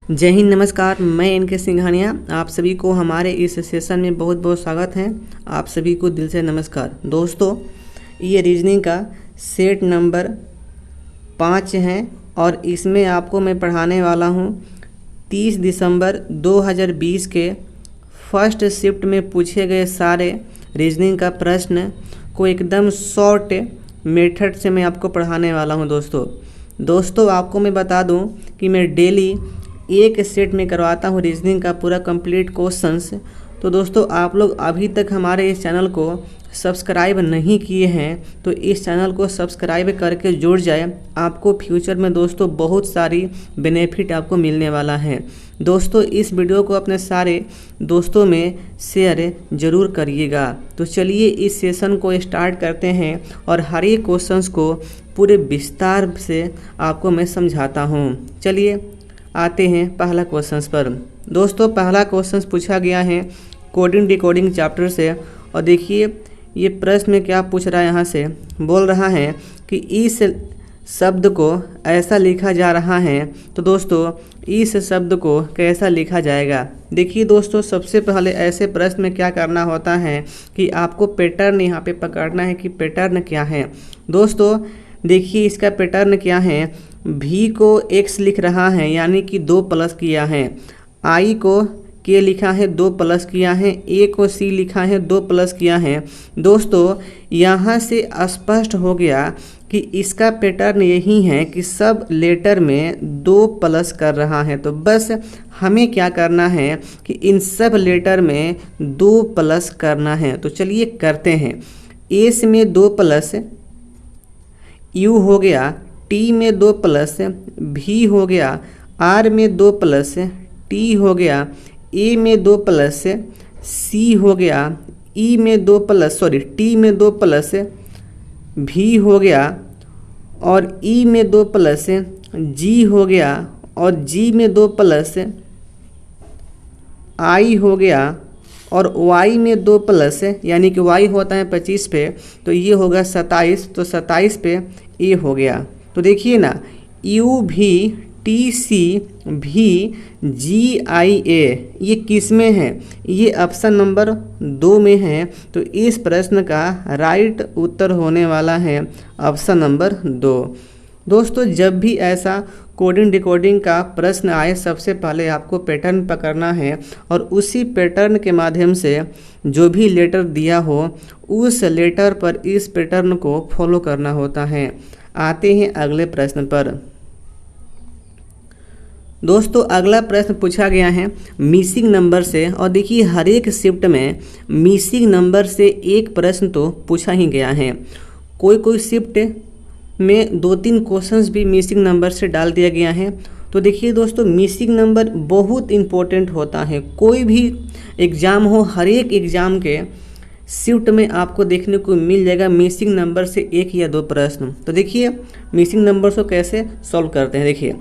जय हिंद, नमस्कार। मैं इनके सिंघानिया आप सभी को हमारे इस सेशन में बहुत बहुत स्वागत है। आप सभी को दिल से नमस्कार। दोस्तों, ये रीजनिंग का सेट नंबर 5 है और इसमें आपको मैं पढ़ाने वाला हूँ 30 दिसंबर 2020 के फर्स्ट शिफ्ट में पूछे गए सारे रीजनिंग का प्रश्न को एकदम शॉर्ट मेथड से मैं आपको पढ़ाने वाला हूँ। दोस्तों आपको मैं बता दूँ कि मैं डेली एक सेट में करवाता हूँ रीजनिंग का पूरा कंप्लीट क्वेश्चंस। तो दोस्तों, आप लोग अभी तक हमारे इस चैनल को सब्सक्राइब नहीं किए हैं तो इस चैनल को सब्सक्राइब करके जुड़ जाए। आपको फ्यूचर में दोस्तों बहुत सारी बेनिफिट आपको मिलने वाला है। दोस्तों, इस वीडियो को अपने सारे दोस्तों में शेयर ज़रूर करिएगा। तो चलिए इस सेशन को स्टार्ट करते हैं और हर एक क्वेश्चंस को पूरे विस्तार से आपको मैं समझाता हूँ। चलिए आते हैं पहला क्वेश्चन पर। दोस्तों, पहला क्वेश्चन पूछा गया है कोडिंग डिकोडिंग चैप्टर से। और देखिए ये प्रश्न में क्या पूछ रहा है। यहाँ से बोल रहा है कि इस शब्द को ऐसा लिखा जा रहा है। तो दोस्तों, इस शब्द को कैसा लिखा जाएगा। देखिए दोस्तों, सबसे पहले ऐसे प्रश्न में क्या करना होता है कि आपको पैटर्न यहाँ पे पकड़ना है कि पैटर्न क्या है। दोस्तों देखिए इसका पैटर्न क्या है। भी को x लिख रहा है यानी कि 2 प्लस किया है। i को k लिखा है 2 प्लस किया है। a को c लिखा है 2 प्लस किया है। दोस्तों यहाँ से स्पष्ट हो गया कि इसका पैटर्न यही है कि सब लेटर में 2 प्लस कर रहा है। तो बस हमें क्या करना है कि इन सब लेटर में 2 प्लस करना है। तो चलिए करते हैं। s में 2 प्लस, u हो गया, t में 2 प्लस, v हो गया, r में 2 प्लस, t हो गया, a में 2 प्लस, c हो गया, e में 2 प्लस t में 2 प्लस, v हो गया और e में 2 प्लस, g हो गया और g में 2 प्लस, i हो गया और y में 2 प्लस यानी कि y होता है 25 पे, तो ये होगा 27। तो 27 पे a हो गया। तो देखिए ना, u भी टी सी भी जी आई ए ये किस में है। ये ऑप्शन नंबर 2 में है। तो इस प्रश्न का राइट उत्तर होने वाला है ऑप्शन नंबर 2। दोस्तों, जब भी ऐसा कोडिंग डिकोडिंग का प्रश्न आए सबसे पहले आपको पैटर्न पकड़ना है और उसी पैटर्न के माध्यम से जो भी लेटर दिया हो उस लेटर पर इस पैटर्न को फॉलो करना होता है। आते हैं अगले प्रश्न पर। दोस्तों, अगला प्रश्न पूछा गया है मिसिंग नंबर से। और देखिए हर एक शिफ्ट में मिसिंग नंबर से एक प्रश्न तो पूछा ही गया है। कोई शिफ्ट में 2-3 क्वेश्चंस भी मिसिंग नंबर से डाल दिया गया है। तो देखिए दोस्तों, मिसिंग नंबर बहुत इम्पोर्टेंट होता है। कोई भी एग्ज़ाम हो, हर एक एग्ज़ाम के शिफ्ट में आपको देखने को मिल जाएगा मिसिंग नंबर से 1 या 2 प्रश्न। तो देखिए मिसिंग नंबर को कैसे सॉल्व करते हैं। देखिए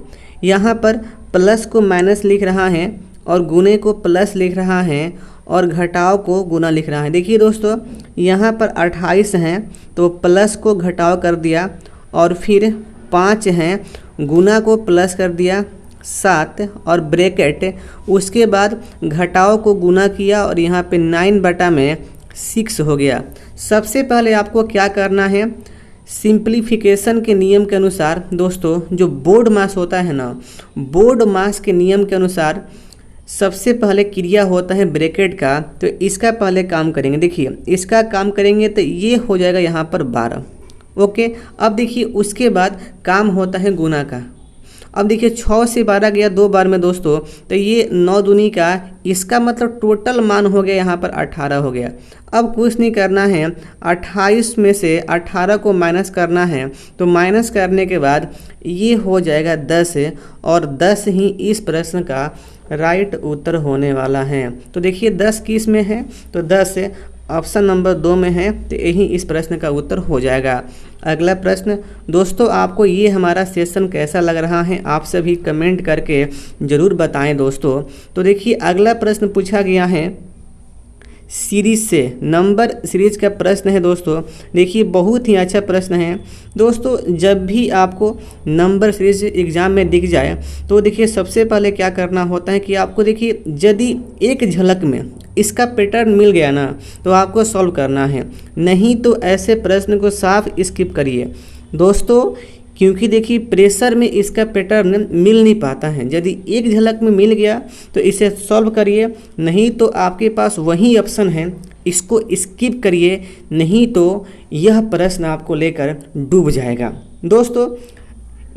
यहाँ पर प्लस को माइनस लिख रहा है और गुने को प्लस लिख रहा है और घटाव को गुना लिख रहा है। देखिए दोस्तों, यहाँ पर 28 हैं तो प्लस को घटाव कर दिया और फिर 5 हैं, गुना को प्लस कर दिया 7 और ब्रैकेट, उसके बाद घटाव को गुना किया और यहाँ पे 9/6 हो गया। सबसे पहले आपको क्या करना है, सिंप्लीफिकेशन के नियम के अनुसार दोस्तों जो बोर्ड मास होता है ना, बोर्ड मास के नियम के अनुसार सबसे पहले क्रिया होता है ब्रैकेट का। तो इसका पहले काम करेंगे। देखिए इसका काम करेंगे तो ये हो जाएगा यहाँ पर 12। ओके, अब देखिए उसके बाद काम होता है गुना का। अब देखिए 6 से 12 गया 2 बार में दोस्तों, तो ये 9 दूनी का, इसका मतलब टोटल मान हो गया यहाँ पर 18 हो गया। अब कुछ नहीं करना है, 28 में से 18 को माइनस करना है। तो माइनस करने के बाद ये हो जाएगा 10 और 10 ही इस प्रश्न का राइट उत्तर होने वाला है। तो देखिए 10 किस में है, तो 10 ऑप्शन नंबर 2 में है। तो यही इस प्रश्न का उत्तर हो जाएगा। अगला प्रश्न। दोस्तों, आपको ये हमारा सेशन कैसा लग रहा है आप सभी कमेंट करके ज़रूर बताएं दोस्तों। तो देखिए अगला प्रश्न पूछा गया है सीरीज से, नंबर सीरीज का प्रश्न है दोस्तों। देखिए बहुत ही अच्छा प्रश्न है दोस्तों। जब भी आपको नंबर सीरीज एग्ज़ाम में दिख जाए तो देखिए सबसे पहले क्या करना होता है कि आपको देखिए यदि एक झलक में इसका पैटर्न मिल गया ना तो आपको सॉल्व करना है, नहीं तो ऐसे प्रश्न को साफ स्किप करिए दोस्तों, क्योंकि देखिए प्रेशर में इसका पैटर्न मिल नहीं पाता है। यदि एक झलक में मिल गया तो इसे सॉल्व करिए, नहीं तो आपके पास वही ऑप्शन है, इसको स्किप करिए, नहीं तो यह प्रश्न आपको लेकर डूब जाएगा। दोस्तों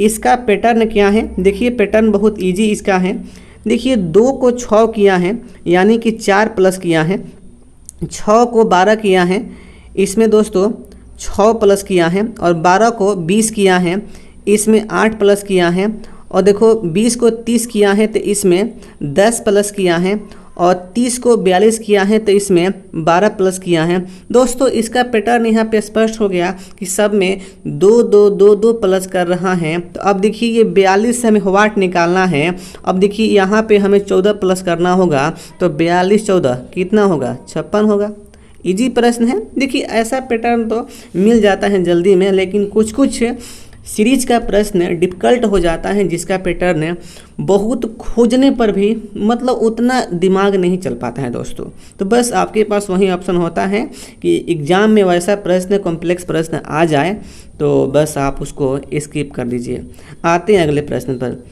इसका पैटर्न क्या है, देखिए पैटर्न बहुत इजी इसका है। देखिए 2 को 6 किया है, यानी कि 4 प्लस किया है, 6 को 12 किया है, इसमें दोस्तों 6 प्लस किया है, और 12 को 20 किया है, इसमें 8 प्लस किया है, और देखो 20 को 30 किया है तो इसमें 10 प्लस किया है, और 30 को 42 किया है तो इसमें 12 प्लस किया है। दोस्तों इसका पैटर्न यहाँ पे स्पष्ट हो गया कि सब में 2 2 2 2 प्लस कर रहा है। तो अब देखिए ये 42 से हमें वाट निकालना है। अब देखिए यहाँ पे हमें 14 प्लस करना होगा, तो 42 14 कितना होगा, 56 होगा। इजी प्रश्न है। देखिए ऐसा पैटर्न तो मिल जाता है जल्दी में, लेकिन कुछ कुछ सीरीज का प्रश्न डिफ़िकल्ट हो जाता है जिसका पैटर्न बहुत खोजने पर भी मतलब उतना दिमाग नहीं चल पाता है दोस्तों। तो बस आपके पास वही ऑप्शन होता है कि एग्ज़ाम में वैसा प्रश्न, कॉम्प्लेक्स प्रश्न आ जाए तो बस आप उसको स्किप कर दीजिए। आते हैं अगले प्रश्न पर।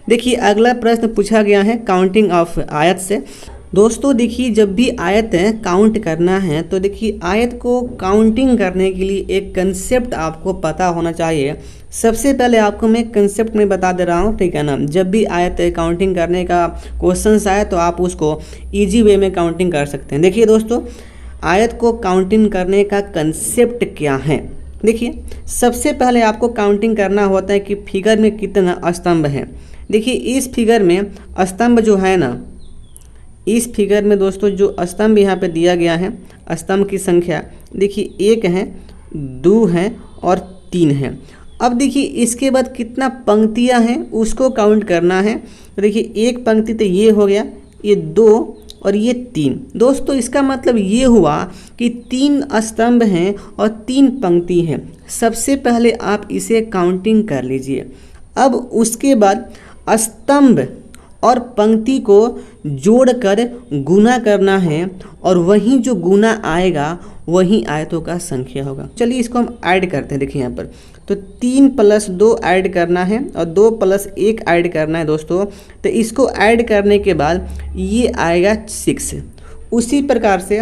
देखिए अगला प्रश्न पूछा गया है काउंटिंग ऑफ आयत से। दोस्तों देखिए जब भी आयत काउंट करना है तो देखिए आयत को काउंटिंग करने के लिए एक कंसेप्ट आपको पता होना चाहिए। सबसे पहले आपको मैं कंसेप्ट में बता दे रहा हूँ, ठीक है ना। जब भी आयत काउंटिंग करने का क्वेश्चन आए तो आप उसको इजी वे में काउंटिंग कर सकते हैं। देखिए दोस्तों आयत को काउंटिंग करने का कंसेप्ट क्या है। देखिए सबसे पहले आपको काउंटिंग करना होता है कि फिगर में कितना स्तंभ है। देखिए इस फिगर में स्तंभ जो है ना, इस फिगर में दोस्तों जो स्तंभ यहाँ पे दिया गया है, स्तंभ की संख्या देखिए 1 है, 2 है और 3 है। अब देखिए इसके बाद कितना पंक्तियाँ हैं उसको काउंट करना है। तो देखिए एक पंक्ति तो ये हो गया, ये 2 और ये 3। दोस्तों इसका मतलब ये हुआ कि 3 स्तंभ हैं और 3 पंक्ति हैं। सबसे पहले आप इसे काउंटिंग कर लीजिए। अब उसके बाद स्तंभ और पंक्ति को जोड़कर गुना करना है, और वहीं जो गुना आएगा वही आयतों का संख्या होगा। चलिए इसको हम ऐड करते हैं। देखिए यहाँ पर तो 3 + 2 ऐड करना है और 2 + 1 ऐड करना है दोस्तों। तो इसको ऐड करने के बाद ये आएगा 6। उसी प्रकार से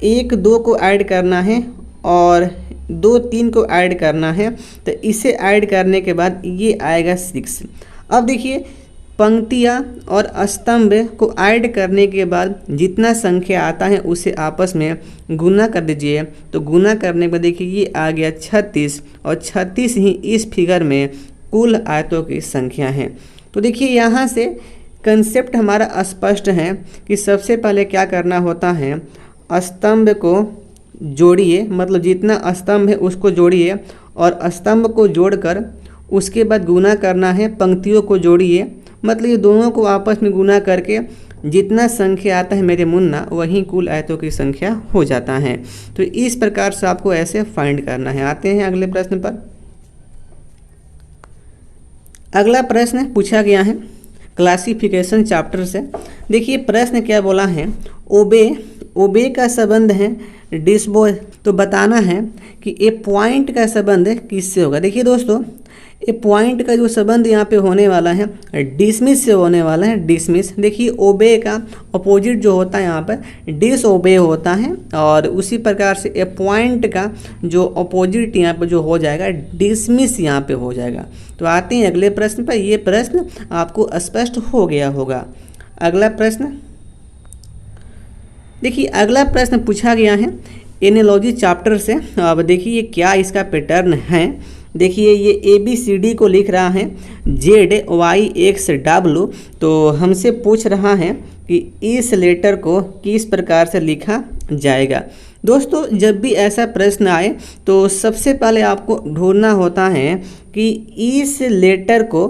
1 2 को ऐड करना है और 2 3 को ऐड करना है। तो इसे ऐड करने के बाद ये आएगा 6। अब देखिए पंक्तियाँ और स्तंभ को ऐड करने के बाद जितना संख्या आता है उसे आपस में गुना कर दीजिए। तो गुना करने पर देखिए ये आ गया 36, और 36 ही इस फिगर में कुल आयतों की संख्या है। तो देखिए यहाँ से कंसेप्ट हमारा स्पष्ट है कि सबसे पहले क्या करना होता है, स्तंभ को जोड़िए, मतलब जितना स्तंभ है उसको जोड़िए, और स्तंभ को जोड़कर उसके बाद गुना करना है, पंक्तियों को जोड़िए, मतलब ये दोनों को आपस में गुना करके जितना संख्या आता है मेरे मुन्ना वही कुल आयतों की संख्या हो जाता है। तो इस प्रकार से आपको ऐसे फाइंड करना है। आते हैं अगले प्रश्न पर। अगला प्रश्न पूछा गया है क्लासिफिकेशन चैप्टर से। देखिए प्रश्न क्या बोला है, ओबे का संबंध है डिस्बो। तो बताना है कि ए पॉइंट का संबंध किससे होगा। देखिए दोस्तों ए पॉइंट का जो संबंध यहाँ पे होने वाला है डिसमिस से होने वाला है, डिसमिस। देखिए ओबे का अपोजिट जो होता है यहाँ पर डिसओबे होता है, और उसी प्रकार से ए पॉइंट का जो अपोजिट यहाँ पे जो हो जाएगा डिसमिस यहाँ पे हो जाएगा। तो आते हैं अगले प्रश्न पर। ये प्रश्न आपको स्पष्ट हो गया होगा। अगला प्रश्न देखिए, अगला प्रश्न पूछा गया है एनालॉजी चैप्टर से। अब देखिए क्या इसका पैटर्न है। देखिए ये ABCD को लिख रहा है ZYXW। तो हमसे पूछ रहा है कि इस लेटर को किस प्रकार से लिखा जाएगा। दोस्तों जब भी ऐसा प्रश्न आए तो सबसे पहले आपको ढूंढना होता है कि इस लेटर को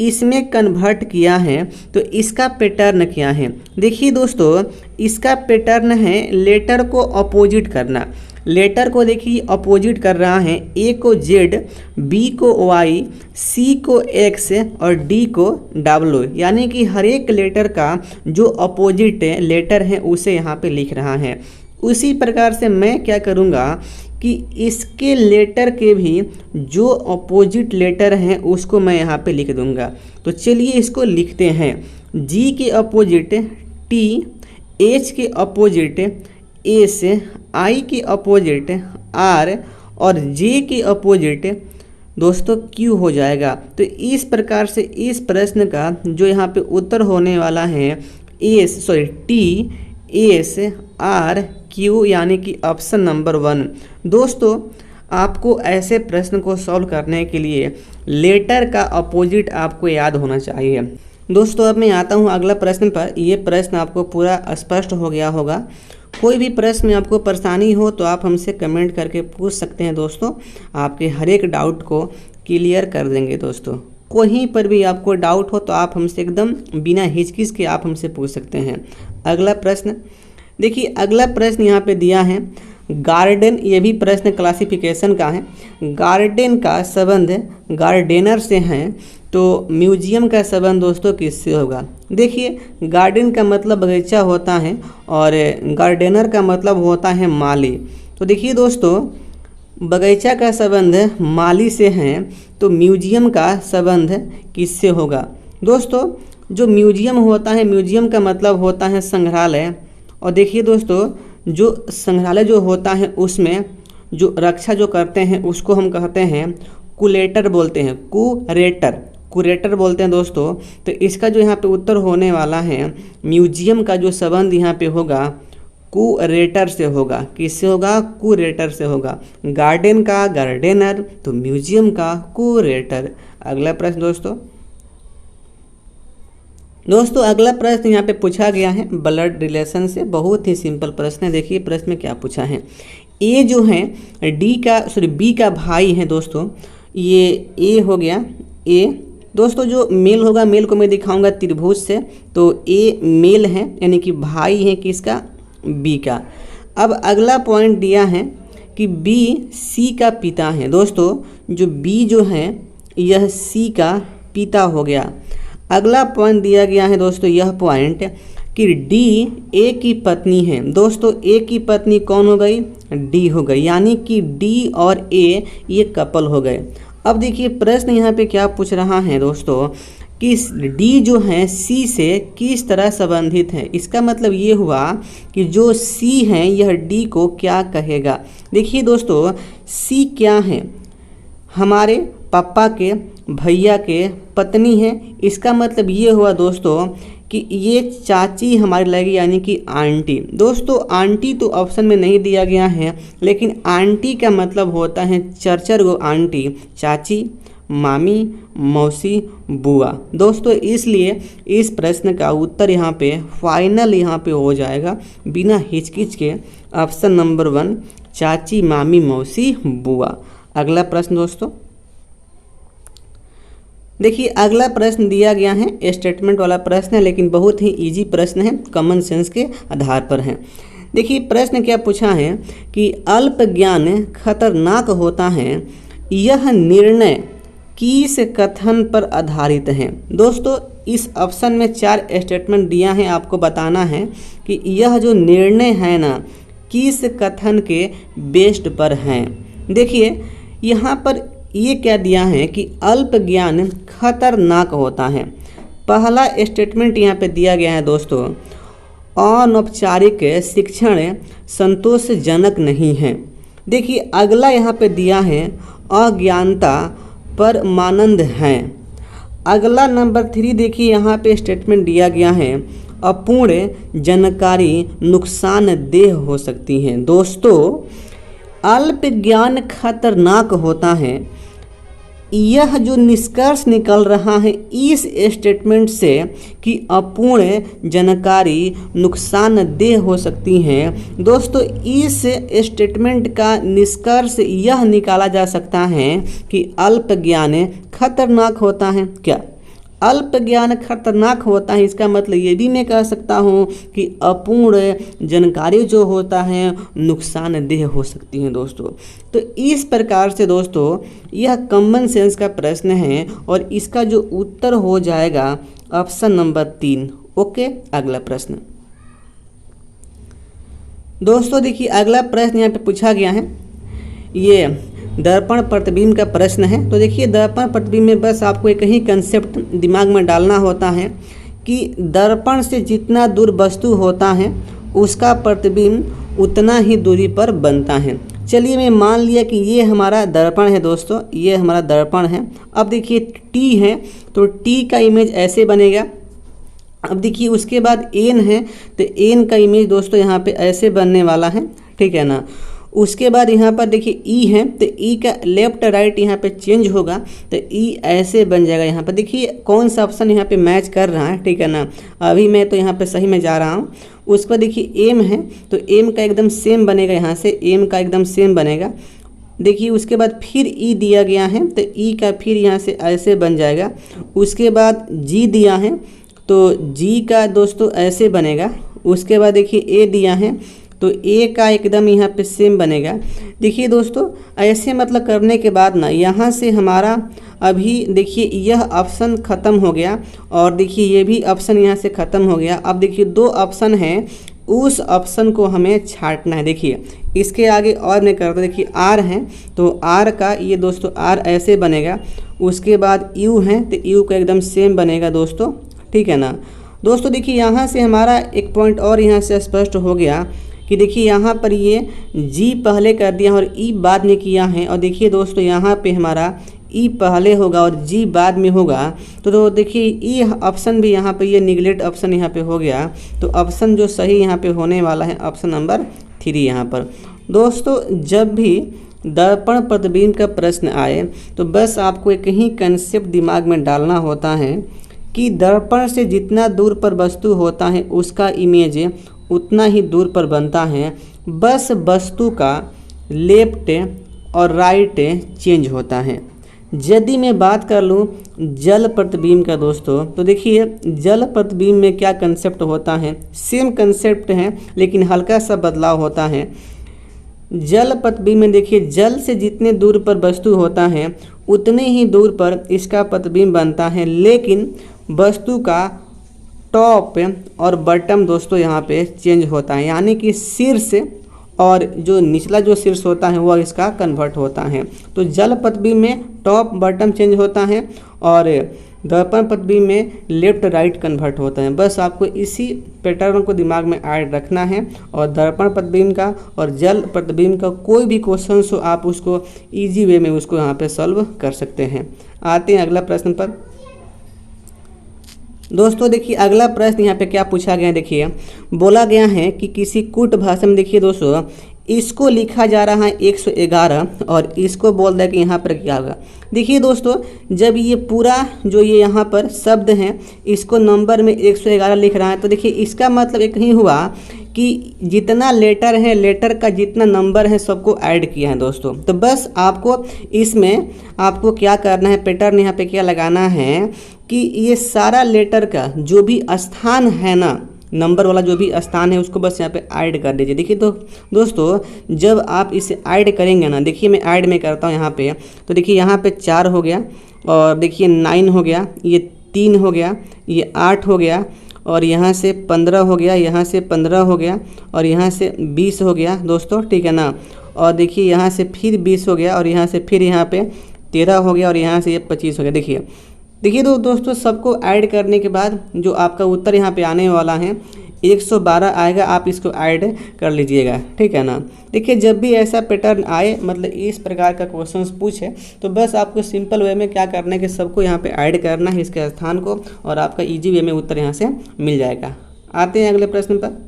इसमें कन्वर्ट किया है तो इसका पैटर्न क्या है। देखिए दोस्तों, इसका पैटर्न है लेटर को अपोजिट करना। लेटर को देखिए अपोजिट कर रहा है, ए को जेड, बी को वाई, सी को एक्स और डी को डब्ल्यू, यानी कि हर एक लेटर का जो अपोजिट लेटर है उसे यहाँ पे लिख रहा है। उसी प्रकार से मैं क्या करूँगा कि इसके लेटर के भी जो अपोजिट लेटर हैं उसको मैं यहाँ पे लिख दूँगा। तो चलिए इसको लिखते हैं। जी के अपोजिट टी, एच के अपोजिट एस, आई के अपोजिट आर और जे के अपोजिट दोस्तों क्यू हो जाएगा। तो इस प्रकार से इस प्रश्न का जो यहाँ पे उत्तर होने वाला है टी एस आर क्यू, यानी कि ऑप्शन नंबर 1। दोस्तों, आपको ऐसे प्रश्न को सॉल्व करने के लिए लेटर का अपोजिट आपको याद होना चाहिए। दोस्तों, अब मैं आता हूँ अगला प्रश्न पर। ये प्रश्न आपको पूरा स्पष्ट हो गया होगा। कोई भी प्रश्न में आपको परेशानी हो तो आप हमसे कमेंट करके पूछ सकते हैं दोस्तों, आपके हर एक डाउट को क्लियर कर देंगे। दोस्तों, कहीं पर भी आपको डाउट हो तो आप हमसे एकदम बिना हिचकिच के आप हमसे पूछ सकते हैं। अगला प्रश्न देखिए, अगला प्रश्न यहाँ पे दिया है गार्डन। ये भी प्रश्न क्लासिफिकेशन का है। गार्डन का संबंध गार्डनर से है तो म्यूजियम का संबंध दोस्तों किससे होगा। देखिए, गार्डन का मतलब बगीचा होता है और गार्डनर का मतलब होता है माली। तो देखिए दोस्तों, बगीचा का संबंध माली से है तो म्यूजियम का संबंध किससे होगा। दोस्तों, जो म्यूजियम होता है, म्यूजियम का मतलब होता है संग्रहालय। और देखिए दोस्तों, जो संग्रहालय जो होता है उसमें जो रक्षा जो करते हैं उसको हम कहते हैं कुलेटर बोलते हैं, कुरेटर बोलते हैं दोस्तों। तो इसका जो यहाँ पे उत्तर होने वाला है, म्यूजियम का जो संबंध यहाँ पे होगा कुरेटर से होगा। किससे होगा? कुरेटर से होगा। गार्डन का गार्डनर तो म्यूजियम का कुरेटर। अगला प्रश्न दोस्तों अगला प्रश्न यहाँ पे पूछा गया है ब्लड रिलेशन से। बहुत ही सिंपल प्रश्न है। देखिए प्रश्न में क्या पूछा है। ए जो है बी का भाई है दोस्तों। ये ए हो गया ए। दोस्तों, जो मेल होगा, मेल को मैं दिखाऊंगा त्रिभुज से। तो ए मेल है, यानी कि भाई है किसका? बी का। अब अगला पॉइंट दिया है कि बी सी का पिता है। दोस्तों, जो बी जो है यह सी का पिता हो गया। अगला पॉइंट दिया गया है दोस्तों, यह पॉइंट कि डी ए की पत्नी है। दोस्तों, ए की पत्नी कौन हो गई? डी हो गई, यानी कि डी और ए ये कपल हो गए। अब देखिए प्रश्न यहाँ पे क्या पूछ रहा है दोस्तों कि डी जो है सी से किस तरह संबंधित है। इसका मतलब ये हुआ कि जो सी है यह डी को क्या कहेगा। देखिए दोस्तों, सी क्या है? हमारे पापा के भैया के पत्नी है। इसका मतलब ये हुआ दोस्तों कि ये चाची हमारी लगेगी, यानी कि आंटी। दोस्तों, आंटी तो ऑप्शन में नहीं दिया गया है, लेकिन आंटी का मतलब होता है चरचर गो आंटी, चाची, मामी, मौसी, बुआ। दोस्तों, इसलिए इस प्रश्न का उत्तर यहाँ पे फाइनल यहाँ पे हो जाएगा बिना हिचकिच के, ऑप्शन नंबर 1 चाची, मामी, मौसी, बुआ। अगला प्रश्न दोस्तों देखिए, अगला प्रश्न दिया गया है स्टेटमेंट वाला प्रश्न है, लेकिन बहुत ही इजी प्रश्न है, कॉमन सेंस के आधार पर है। देखिए प्रश्न क्या पूछा है कि अल्प ज्ञान खतरनाक होता है, यह निर्णय किस कथन पर आधारित है। दोस्तों, इस ऑप्शन में 4 स्टेटमेंट दिया है, आपको बताना है कि यह जो निर्णय है ना किस कथन के बेस्ड पर हैं। देखिए यहाँ पर ये क्या दिया है कि अल्प ज्ञान खतरनाक होता है। पहला स्टेटमेंट यहाँ पे दिया गया है दोस्तों, अनौपचारिक शिक्षण संतोषजनक नहीं है। देखिए अगला यहाँ पे दिया है अज्ञानता परमानंद है। अगला नंबर 3 देखिए यहाँ पे स्टेटमेंट दिया गया है अपूर्ण जानकारी नुकसानदेह हो सकती है। दोस्तों, अल्प ज्ञान खतरनाक होता है, यह जो निष्कर्ष निकल रहा है इस स्टेटमेंट से कि अपूर्ण जानकारी नुकसानदेह हो सकती हैं। दोस्तों, इस स्टेटमेंट का निष्कर्ष यह निकाला जा सकता है कि अल्प ज्ञान खतरनाक होता है। क्या अल्प ज्ञान खतरनाक होता है, इसका मतलब ये भी मैं कह सकता हूँ कि अपूर्ण जानकारी जो होता है नुकसानदेह हो सकती है दोस्तों। तो इस प्रकार से दोस्तों यह कॉमन सेंस का प्रश्न है और इसका जो उत्तर हो जाएगा ऑप्शन नंबर 3। ओके, अगला प्रश्न दोस्तों देखिए, अगला प्रश्न यहाँ पे पूछा गया है, ये दर्पण प्रतिबिंब का प्रश्न है। तो देखिए दर्पण प्रतिबिंब में बस आपको एक ही कंसेप्ट दिमाग में डालना होता है कि दर्पण से जितना दूर वस्तु होता है उसका प्रतिबिंब उतना ही दूरी पर बनता है। चलिए मैं मान लिया कि ये हमारा दर्पण है दोस्तों, ये हमारा दर्पण है। अब देखिए टी है तो टी का इमेज ऐसे बनेगा। अब देखिए उसके बाद एन है तो एन का इमेज दोस्तों यहाँ पे ऐसे बनने वाला है, ठीक है ना। उसके बाद यहाँ पर देखिए ई है तो ई का लेफ्ट राइट यहाँ पे चेंज होगा तो ई ऐसे बन जाएगा। यहाँ पर देखिए कौन सा ऑप्शन यहाँ पे मैच कर रहा है, ठीक है ना। अभी मैं तो यहाँ पे सही में जा रहा हूँ। उसके बाद देखिए एम है तो एम का एकदम सेम बनेगा, यहाँ से एम का एकदम सेम बनेगा। देखिए उसके बाद फिर ई दिया गया है तो ई का फिर यहाँ से ऐसे बन जाएगा। उसके बाद जी दिया है तो जी का दोस्तों ऐसे बनेगा। उसके बाद देखिए ए दिया है तो ए का एकदम यहाँ पे सेम बनेगा। देखिए दोस्तों ऐसे मतलब करने के बाद ना यहाँ से हमारा अभी देखिए यह ऑप्शन ख़त्म हो गया और देखिए ये भी ऑप्शन यहाँ से ख़त्म हो गया। अब देखिए 2 ऑप्शन हैं, उस ऑप्शन को हमें छांटना है। देखिए इसके आगे और नहीं करते, देखिए आर है तो आर का ये दोस्तों आर ऐसे बनेगा। उसके बाद यू है तो यू का एकदम सेम बनेगा दोस्तों, ठीक है ना। दोस्तों देखिए यहाँ से हमारा एक पॉइंट और यहाँ से स्पष्ट हो गया कि देखिए यहाँ पर ये जी पहले कर दिया और ई बाद में किया है। और देखिए दोस्तों यहाँ पे हमारा ई पहले होगा और जी बाद में होगा तो देखिए ई ऑप्शन भी यहाँ पे ये निगलेक्ट ऑप्शन यहाँ पे हो गया। तो ऑप्शन जो सही यहाँ पे होने वाला है ऑप्शन नंबर 3 यहाँ पर। दोस्तों जब भी दर्पण प्रतिबिंब का प्रश्न आए तो बस आपको एक ही कंसेप्ट दिमाग में डालना होता है कि दर्पण से जितना दूर पर वस्तु होता है उसका इमेज उतना ही दूर पर बनता है। बस वस्तु का लेफ्ट और राइट चेंज होता है। यदि मैं बात कर लूँ जल प्रतिबिंब का दोस्तों तो देखिए जल प्रतिबिंब में क्या कंसेप्ट होता है, सेम कंसेप्ट है लेकिन हल्का सा बदलाव होता है। जल प्रतिबिंब में देखिए जल से जितने दूर पर वस्तु होता है उतने ही दूर पर इसका प्रतिबिंब बनता है, लेकिन वस्तु का टॉप और बॉटम दोस्तों यहाँ पे चेंज होता है, यानी कि शीर्ष और जो निचला जो शीर्ष होता है वह इसका कन्वर्ट होता है। तो जल प्रतिबिंब में टॉप बॉटम चेंज होता है और दर्पण प्रतिबिंब में लेफ्ट राइट कन्वर्ट होता है। बस आपको इसी पैटर्न को दिमाग में ऐड रखना है और दर्पण प्रतिबिंब का और जल प्रतिबिंब का कोई भी क्वेश्चन हो आप उसको ईजी वे में उसको यहाँ पे सॉल्व कर सकते हैं। आते हैं अगला प्रश्न पर। दोस्तों देखिए अगला प्रश्न यहाँ पे क्या पूछा गया है, देखिए बोला गया है कि किसी कूट भाषा में देखिए दोस्तों इसको लिखा जा रहा है 111 और इसको बोल दिया कि यहाँ पर क्या होगा। देखिए दोस्तों जब ये पूरा जो ये यहाँ पर शब्द हैं इसको नंबर में 111 लिख रहा है तो देखिए इसका मतलब एक ही हुआ कि जितना लेटर है लेटर का जितना नंबर है सबको ऐड किया है दोस्तों। तो बस आपको इसमें आपको क्या करना है, पैटर्न यहाँ पे क्या लगाना है कि ये सारा लेटर का जो भी स्थान है ना, नंबर वाला जो भी स्थान है उसको बस यहाँ पे ऐड कर दीजिए। देखिए तो दोस्तों जब आप इसे ऐड करेंगे ना, देखिए मैं ऐड में करता हूँ यहाँ पे, तो देखिए यहाँ पे 4 हो गया और देखिए 9 हो गया, ये 3 हो गया, ये 8 हो गया और यहाँ से 15 हो गया, यहाँ से 15 हो गया और यहाँ से 20 हो गया दोस्तों, ठीक है ना। और देखिए यहाँ से फिर 20 हो गया और यहाँ से फिर यहाँ पे 13 हो गया और यहाँ से ये 25 हो गया। देखिए तो दोस्तों सबको ऐड करने के बाद जो आपका उत्तर यहाँ पे आने वाला है 112 आएगा। आप इसको ऐड कर लीजिएगा, ठीक है ना। देखिए जब भी ऐसा पैटर्न आए, मतलब इस प्रकार का क्वेश्चन पूछे, तो बस आपको सिंपल वे में क्या करना है कि सबको यहाँ पे ऐड करना है इसके स्थान को और आपका इजी वे में उत्तर यहाँ से मिल जाएगा। आते हैं अगले प्रश्न पर।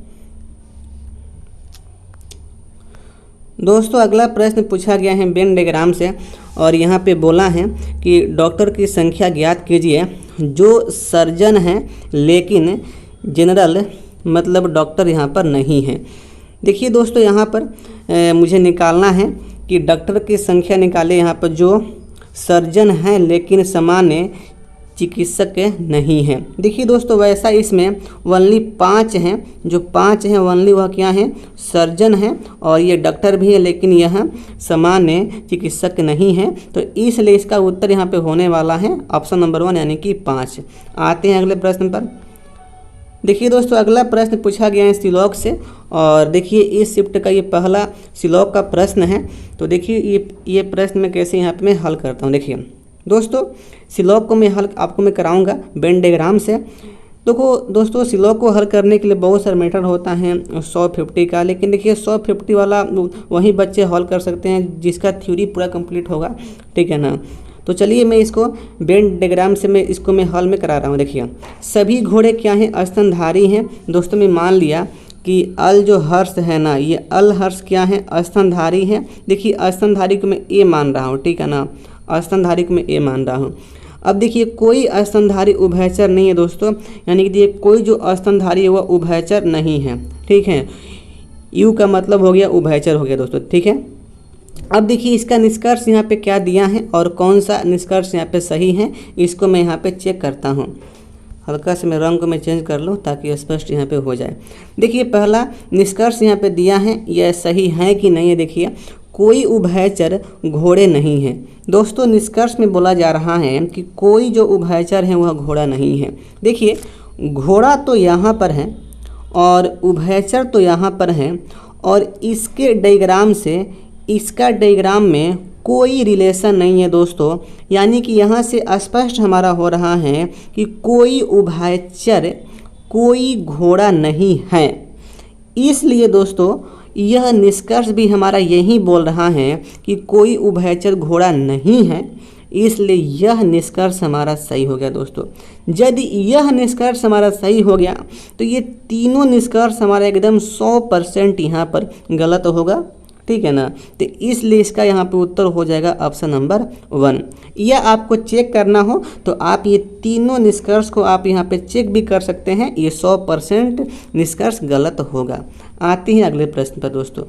दोस्तों अगला प्रश्न पूछा गया है वेन डायग्राम से और यहाँ पे बोला है कि डॉक्टर की संख्या ज्ञात कीजिए जो सर्जन हैं लेकिन जनरल मतलब डॉक्टर यहाँ पर नहीं है। देखिए दोस्तों यहाँ पर मुझे निकालना है कि डॉक्टर की संख्या निकाले यहाँ पर जो सर्जन हैं लेकिन सामान्य चिकित्सक नहीं हैं। देखिए दोस्तों, वैसा इसमें ओनली 5 हैं, जो 5 हैं ओनली वह क्या हैं, सर्जन हैं और ये डॉक्टर भी है, लेकिन यह सामान्य चिकित्सक नहीं है। तो इसलिए इसका उत्तर यहाँ पे होने वाला है ऑप्शन नंबर 1 यानी कि 5। आते हैं अगले प्रश्न पर। देखिए दोस्तों, अगला प्रश्न पूछा गया है सिलॉक से और देखिए इस शिफ्ट का ये पहला सिलॉक का प्रश्न है। तो देखिए ये प्रश्न मैं कैसे यहाँ पे मैं हल करता हूँ। देखिए दोस्तों, सिलॉक को मैं हल आपको मैं कराऊंगा वेन डायग्राम से। देखो दोस्तों, सिलॉक को हल करने के लिए बहुत सारे मेथड होता है 150 का, लेकिन देखिए 150 वाला वही बच्चे हल कर सकते हैं जिसका थ्योरी पूरा कंप्लीट होगा, ठीक है ना। तो चलिए मैं इसको वेन डायग्राम से मैं हल में करा रहा हूँ। देखिए सभी घोड़े क्या हैं, स्तनधारी हैं। दोस्तों मैं मान लिया कि अल जो हर्ष है ना, ये अल हर्ष क्या है, स्तनधारी है। देखिए स्तनधारी को मैं ए मान रहा हूँ, ठीक है ना, स्तनधारी को मैं ए मान रहा हूँ। अब देखिए कोई स्तनधारी उभयचर नहीं है दोस्तों, यानी कि देखिए कोई जो स्तनधारी है वह उभयचर नहीं है, ठीक है। यू का मतलब हो गया उभयचर हो गया दोस्तों, ठीक है। अब देखिए इसका निष्कर्ष यहाँ पे क्या दिया है और कौन सा निष्कर्ष यहाँ पे सही है, इसको मैं यहाँ पे चेक करता हूँ। हल्का से मैं रंग को मैं चेंज कर लूँ ताकि स्पष्ट यहाँ पे हो जाए। देखिए पहला निष्कर्ष यहाँ पे दिया है, यह सही है कि नहीं है। देखिए कोई उभयचर घोड़े नहीं है। दोस्तों निष्कर्ष में बोला जा रहा है कि कोई जो उभयचर है वह घोड़ा नहीं है। देखिए घोड़ा तो यहाँ पर है और उभयचर तो यहाँ पर है और इसके डायग्राम से इसका डायग्राम में कोई रिलेशन नहीं है दोस्तों, यानी कि यहाँ से स्पष्ट हमारा हो रहा है कि कोई उभयचर कोई घोड़ा नहीं है। इसलिए दोस्तों यह निष्कर्ष भी हमारा यही बोल रहा है कि कोई उभयचर घोड़ा नहीं है, इसलिए यह निष्कर्ष हमारा सही हो गया दोस्तों। यदि यह निष्कर्ष हमारा सही हो गया तो ये तीनों निष्कर्ष हमारा एकदम 100% यहाँ पर गलत होगा, ठीक है ना। तो इसलिए इसका यहाँ पे उत्तर हो जाएगा ऑप्शन नंबर 1। या आपको चेक करना हो तो आप ये तीनों निष्कर्ष को आप यहाँ पे चेक भी कर सकते हैं, ये 100% निष्कर्ष गलत होगा। आते हैं अगले प्रश्न पर दोस्तों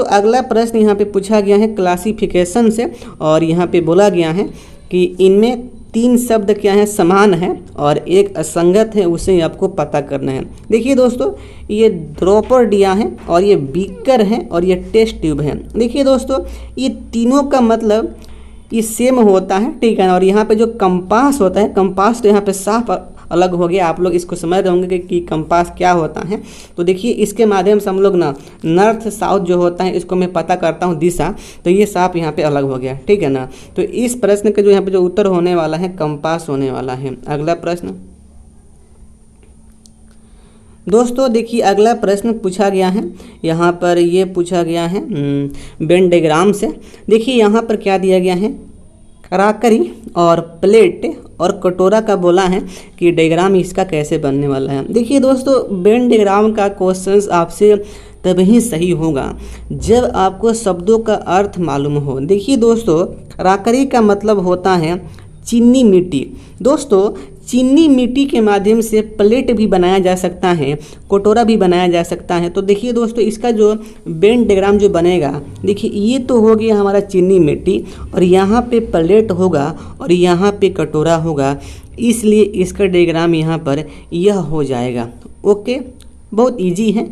अगला प्रश्न यहाँ पे पूछा गया है क्लासिफिकेशन से और यहाँ पे बोला गया है कि इनमें 3 शब्द क्या है, समान है और एक असंगत है, उसे आपको पता करना है। देखिए दोस्तों ये ड्रॉपर दिया है और ये बीकर है और ये टेस्ट ट्यूब है। देखिए दोस्तों ये तीनों का मतलब ये सेम होता है, ठीक है। और यहाँ पे जो कंपास होता है, कंपास तो यहाँ पे साफ अलग हो गया, आप लोग इसको समझ रहे होंगे कि कंपास क्या होता है। तो देखिए इसके माध्यम से हम लोग ना नॉर्थ साउथ जो होता है इसको मैं पता करता हूँ दिशा, तो ये साफ यहाँ पे अलग हो गया, ठीक है ना। तो इस प्रश्न का जो यहाँ पे जो उत्तर होने वाला है कंपास होने वाला है। अगला प्रश्न दोस्तों देखिए अगला प्रश्न पूछा गया है, यहाँ पर ये पूछा गया है वेन डायग्राम से। देखिए यहाँ पर क्या दिया गया है, कराकरी और प्लेट और कटोरा का बोला है कि डायग्राम इसका कैसे बनने वाला है। देखिए दोस्तों वेन डायग्राम का क्वेश्चंस आपसे तभी सही होगा जब आपको शब्दों का अर्थ मालूम हो। देखिए दोस्तों कराकरी का मतलब होता है चीनी मिट्टी। दोस्तों चीनी मिट्टी के माध्यम से प्लेट भी बनाया जा सकता है, कटोरा भी बनाया जा सकता है। तो देखिए दोस्तों इसका जो वेन डायग्राम जो बनेगा, देखिए ये तो हो गया हमारा चीनी मिट्टी और यहाँ पे प्लेट होगा और यहाँ पे कटोरा होगा, इसलिए इसका डायग्राम यहाँ पर यह हो जाएगा। ओके, बहुत इजी है।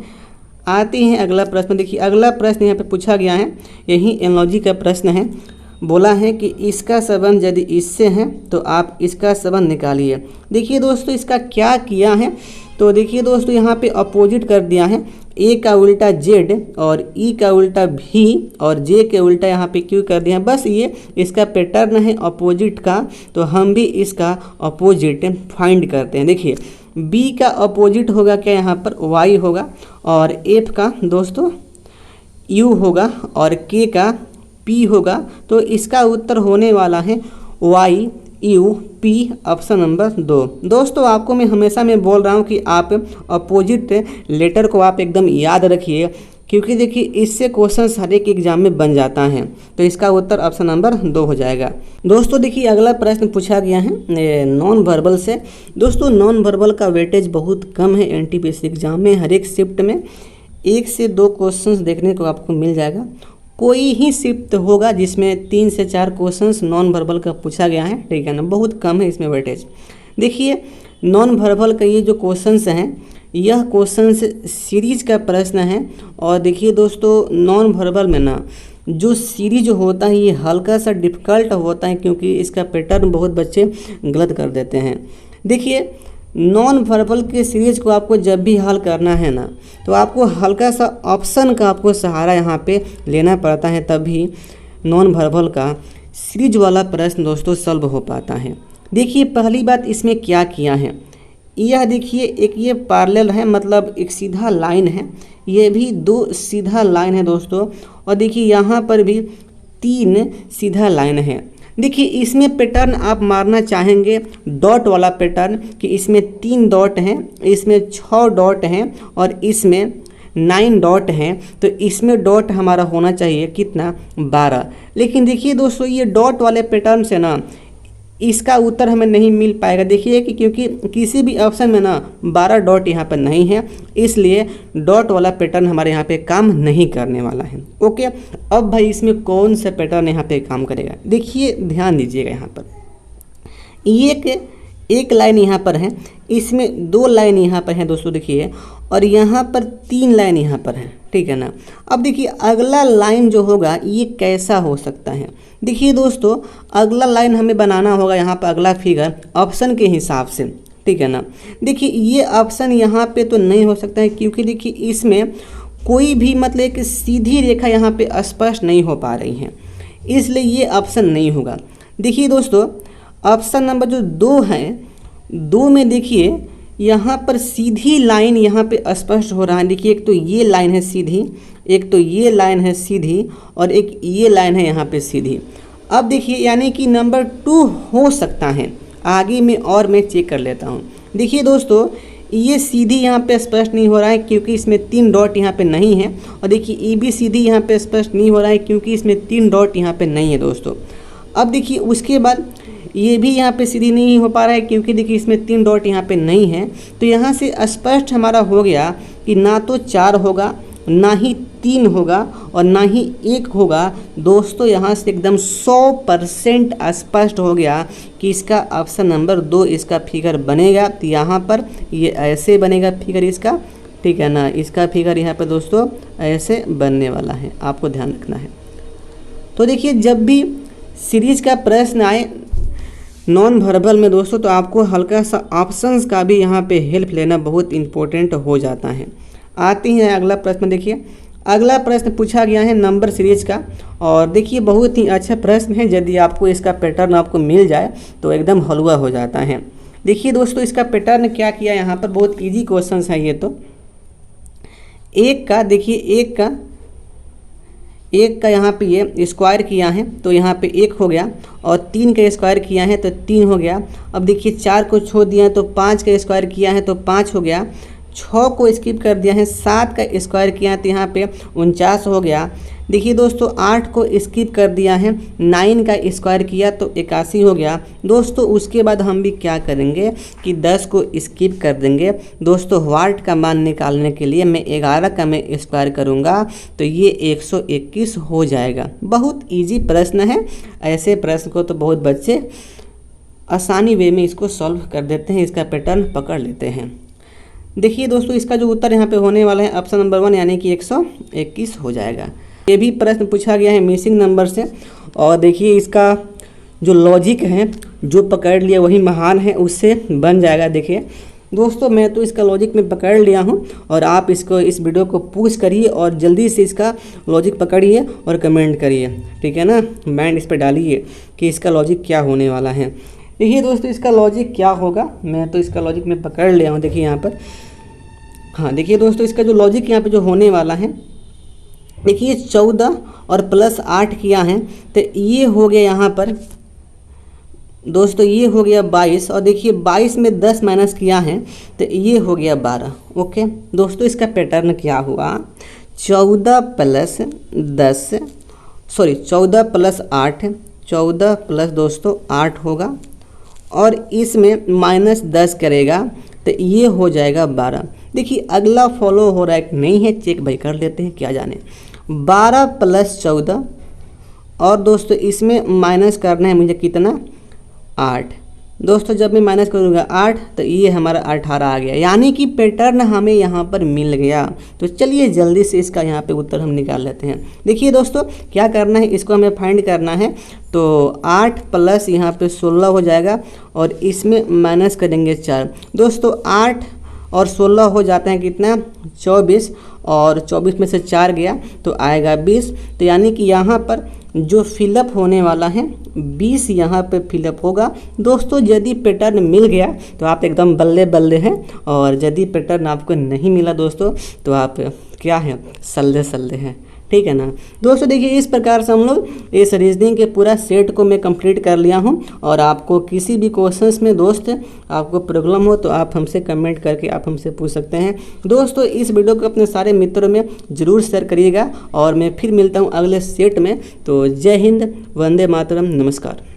आते हैं अगला प्रश्न। देखिए अगला प्रश्न यहाँ पे पूछा गया है, यही एनालॉजी का प्रश्न है। बोला है कि इसका संबंध यदि इससे है तो आप इसका संबंध निकालिए। देखिए दोस्तों इसका क्या किया है, तो देखिए दोस्तों यहाँ पे अपोजिट कर दिया है, ए का उल्टा जेड और ई का उल्टा भी और जे के उल्टा यहाँ पे क्यू कर दिया है। बस ये इसका पैटर्न है अपोजिट का, तो हम भी इसका अपोजिट फाइंड करते हैं। देखिए बी का अपोजिट होगा क्या, यहाँ पर वाई होगा और एफ का दोस्तों यू होगा और के का पी होगा। तो इसका उत्तर होने वाला है why U P option number 2। दोस्तों आपको मैं हमेशा बोल रहा हूँ कि आप अपोजिट लेटर को आप एकदम याद रखिए, क्योंकि देखिए इससे क्वेश्चन हर एक एग्जाम में बन जाता है। तो इसका उत्तर ऑप्शन नंबर 2 हो जाएगा। दोस्तों देखिए अगला प्रश्न पूछा गया है नॉन वर्बल से। दोस्तों नॉन वर्बल का वेटेज बहुत कम है एनटीपीसी एग्जाम में, हर एक शिफ्ट में 1 से 2 क्वेश्चंस देखने को आपको मिल जाएगा। कोई ही शिफ्ट होगा जिसमें 3 से 4 क्वेश्चंस नॉन वर्बल का पूछा गया है, ठीक है ना, बहुत कम है इसमें वेटेज। देखिए नॉन वर्बल का ये जो क्वेश्चंस हैं, यह क्वेश्चंस सीरीज का प्रश्न है। और देखिए दोस्तों नॉन वर्बल में ना जो सीरीज होता है ये हल्का सा डिफ़िकल्ट होता है, क्योंकि इसका पैटर्न बहुत बच्चे गलत कर देते हैं। देखिए नॉन वर्बल के सीरीज को आपको जब भी हल करना है ना, तो आपको हल्का सा ऑप्शन का आपको सहारा यहाँ पे लेना पड़ता है, तभी नॉन वर्बल का सीरीज वाला प्रश्न दोस्तों सॉल्व हो पाता है। देखिए पहली बात इसमें क्या किया है, यह देखिए एक ये पैरेलल है, मतलब एक सीधा लाइन है, ये भी 2 सीधा लाइन है दोस्तों। और देखिए यहाँ पर भी 3 सीधा लाइन है। देखिए इसमें पैटर्न आप मारना चाहेंगे डॉट वाला पैटर्न, कि इसमें 3 डॉट हैं, इसमें 6 डॉट हैं और इसमें 9 डॉट हैं, तो इसमें डॉट हमारा होना चाहिए कितना, 12। लेकिन देखिए दोस्तों ये डॉट वाले पैटर्न से ना इसका उत्तर हमें नहीं मिल पाएगा। देखिए कि क्योंकि किसी भी ऑप्शन में ना 12 डॉट यहाँ पर नहीं है, इसलिए डॉट वाला पैटर्न हमारे यहाँ पे काम नहीं करने वाला है। ओके, अब भाई इसमें कौन सा पैटर्न यहाँ पे काम करेगा, देखिए ध्यान दीजिएगा। यहाँ पर एक लाइन यहाँ पर है, इसमें 2 लाइन यहाँ पर है दोस्तों देखिए, और यहाँ पर 3 लाइन यहाँ पर है, ठीक है ना। अब देखिए अगला लाइन जो होगा ये कैसा हो सकता है। देखिए दोस्तों अगला लाइन हमें बनाना होगा यहाँ पर अगला फिगर ऑप्शन के हिसाब से, ठीक है ना। देखिए ये ऑप्शन यहाँ पे तो नहीं हो सकता है, क्योंकि देखिए इसमें कोई भी मतलब एक सीधी रेखा यहाँ पे स्पष्ट नहीं हो पा रही है, इसलिए ये ऑप्शन नहीं होगा। देखिए दोस्तों ऑप्शन नंबर जो 2 है, 2 में देखिए यहाँ पर सीधी लाइन यहाँ पे स्पष्ट हो रहा है। देखिए एक तो ये लाइन है सीधी, एक तो ये लाइन है सीधी, और एक ये लाइन है यहाँ पे सीधी। अब देखिए यानी कि नंबर 2 हो सकता है, आगे में और मैं चेक कर लेता हूँ। देखिए दोस्तों ये सीधी यहाँ पे स्पष्ट नहीं हो रहा है, क्योंकि इसमें 3 डॉट यहाँ पे नहीं है। और देखिए ये भी सीधी यहाँ पे स्पष्ट नहीं हो रहा है, क्योंकि इसमें 3 डॉट यहाँ पे नहीं है दोस्तों। अब देखिए उसके बाद ये भी यहाँ पे सीधी नहीं हो पा रहा है, क्योंकि देखिए इसमें 3 डॉट यहाँ पे नहीं है। तो यहाँ से स्पष्ट हमारा हो गया कि ना तो 4 होगा, ना ही 3 होगा, और ना ही 1 होगा। दोस्तों यहाँ से एकदम 100% स्पष्ट हो गया कि इसका ऑप्शन नंबर 2 इसका फिगर बनेगा। तो यहाँ पर ये ऐसे बनेगा फिगर इसका, ठीक है ना, इसका फिगर यहाँ पर दोस्तों ऐसे बनने वाला है, आपको ध्यान रखना है। तो देखिए जब भी सीरीज का प्रश्न आए नॉन वर्बल में दोस्तों, तो आपको हल्का सा ऑप्शंस का भी यहाँ पे हेल्प लेना बहुत इम्पोर्टेंट हो जाता है। आते हैं अगला प्रश्न। देखिए अगला प्रश्न पूछा गया है नंबर सीरीज का, और देखिए बहुत ही अच्छा प्रश्न है। यदि आपको इसका पैटर्न आपको मिल जाए तो एकदम हलवा हो जाता है। देखिए दोस्तों इसका पैटर्न क्या किया यहाँ पर, बहुत ईजी क्वेश्चन है ये। तो एक का देखिए एक का यहाँ पे ये स्क्वायर किया है, तो यहाँ पे 1 हो गया, और 3 का स्क्वायर किया है तो 3 हो गया। अब देखिए 4 को छोड़ दिया है तो 5 का स्क्वायर किया है तो 5 हो गया। 6 को स्किप कर दिया है, 7 का स्क्वायर किया है तो यहाँ पे 49 हो गया। देखिए दोस्तों 8 को स्किप कर दिया है, 9 का स्क्वायर किया तो 81 हो गया। दोस्तों उसके बाद हम भी क्या करेंगे कि 10 को स्किप कर देंगे। दोस्तों वाट का मान निकालने के लिए मैं 11 का मैं स्क्वायर करूँगा तो ये 121 हो जाएगा। बहुत ईजी प्रश्न है। ऐसे प्रश्न को तो बहुत बच्चे आसानी वे में इसको सॉल्व कर देते हैं, इसका पैटर्न पकड़ लेते हैं। देखिए दोस्तों इसका जो उत्तर यहाँ पे होने वाला है ऑप्शन नंबर 1 यानी कि 121 हो जाएगा। ये भी प्रश्न पूछा गया है मिसिंग नंबर से, और देखिए इसका जो लॉजिक है जो पकड़ लिया वही महान है, उससे बन जाएगा। देखिए दोस्तों मैं तो इसका लॉजिक में पकड़ लिया हूँ, और आप इसको इस वीडियो को पूछ करिए और जल्दी से इसका लॉजिक पकड़िए और कमेंट करिए, ठीक है ना। माइंड इस पर डालिए कि इसका लॉजिक क्या होने वाला है। देखिए दोस्तों इसका लॉजिक क्या होगा, मैं तो इसका लॉजिक में पकड़ लिया हूँ। देखिए यहाँ पर, हाँ देखिए दोस्तों इसका जो लॉजिक यहाँ पे जो होने वाला है, देखिए 14 और प्लस 8 किया है तो ये हो गया यहाँ पर दोस्तों, ये हो गया 22, और देखिए 22 में 10 माइनस किया है तो ये हो गया 12। ओके दोस्तों इसका पैटर्न क्या हुआ, 14 प्लस 8, 14 प्लस दोस्तों 8 होगा, और इसमें माइनस 10 करेगा तो ये हो जाएगा 12। देखिए अगला फॉलो हो रहा है कि नहीं है, चेक भाई कर लेते हैं, क्या जाने। 12 + 14 और दोस्तों इसमें माइनस करना है मुझे कितना 8। दोस्तों जब मैं माइनस करूँगा 8 तो ये हमारा 18 आ गया, यानी कि पैटर्न हमें यहाँ पर मिल गया। तो चलिए जल्दी से इसका यहाँ पे उत्तर हम निकाल लेते हैं। देखिए दोस्तों क्या करना है, इसको हमें फाइंड करना है। तो 8 प्लस यहाँ पे 16 हो जाएगा और इसमें माइनस करेंगे 4। दोस्तों 8 और 16 हो जाते हैं कितना 24 और 24 में से 4 गया तो आएगा 20। तो यानी कि यहाँ पर जो फिलअप होने वाला है 20 यहाँ पे फिलअप होगा। दोस्तों यदि पैटर्न मिल गया तो आप एकदम बल्ले बल्ले हैं, और यदि पैटर्न आपको नहीं मिला दोस्तों तो आप क्या है सल्ले सल्ले हैं, ठीक है ना। दोस्तों देखिए इस प्रकार से हम लोग इस रीजनिंग के पूरा सेट को मैं कंप्लीट कर लिया हूं, और आपको किसी भी क्वेश्चंस में दोस्त आपको प्रॉब्लम हो तो आप हमसे कमेंट करके आप हमसे पूछ सकते हैं। दोस्तों इस वीडियो को अपने सारे मित्रों में ज़रूर शेयर करिएगा, और मैं फिर मिलता हूं अगले सेट में। तो जय हिंद, वंदे मातरम, नमस्कार।